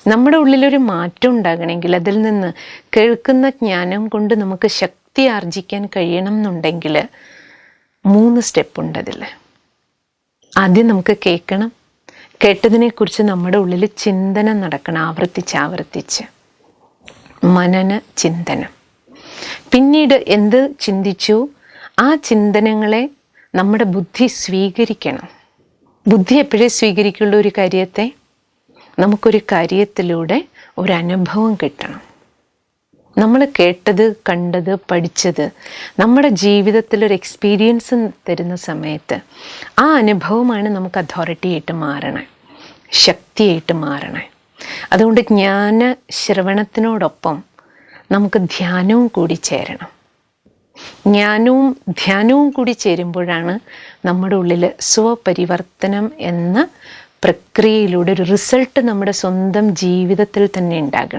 നമ്മുടെ ഉള്ളിലൊരു മാറ്റം ഉണ്ടാകണമെങ്കിൽ, അതിൽ നിന്ന് കേൾക്കുന്ന ജ്ഞാനം കൊണ്ട് നമുക്ക് ശക്തി ആർജിക്കാൻ കഴിയണം എന്നുണ്ടെങ്കിൽ 3 സ്റ്റെപ്പുണ്ട് അതിൽ. ആദ്യം നമുക്ക് കേൾക്കണം. കേട്ടതിനെക്കുറിച്ച് നമ്മുടെ ഉള്ളിൽ ചിന്തനം നടക്കണം, ആവർത്തിച്ച് മനന ചിന്തനം. പിന്നീട് എന്ത് ചിന്തിച്ചു ആ ചിന്തനങ്ങളെ നമ്മുടെ ബുദ്ധി സ്വീകരിക്കണം. ബുദ്ധി എപ്പോഴേ സ്വീകരിക്കുള്ള ഒരു കാര്യത്തെ? നമുക്കൊരു കാര്യത്തിലൂടെ ഒരു അനുഭവം കിട്ടണം. നമ്മൾ കേട്ടത്, കണ്ടത്, പഠിച്ചത് നമ്മുടെ ജീവിതത്തിലൊരു എക്സ്പീരിയൻസ് തരുന്ന സമയത്ത് ആ അനുഭവമാണ് നമുക്ക് അതോറിറ്റിയായിട്ട് മാറണേ, ശക്തിയായിട്ട് മാറണേ. അതുകൊണ്ട് ജ്ഞാന ശ്രവണത്തിനോടൊപ്പം നമുക്ക് ധ്യാനവും കൂടി ചേരണം. ജ്ഞാനവും ധ്യാനവും കൂടി ചേരുമ്പോഴാണ് നമ്മുടെ ഉള്ളിൽ സ്വപരിവർത്തനം എന്ന പ്രക്രിയയിലൂടെ ഒരു റിസൾട്ട് നമ്മുടെ സ്വന്തം ജീവിതത്തിൽ തന്നെ ഉണ്ടാകണം.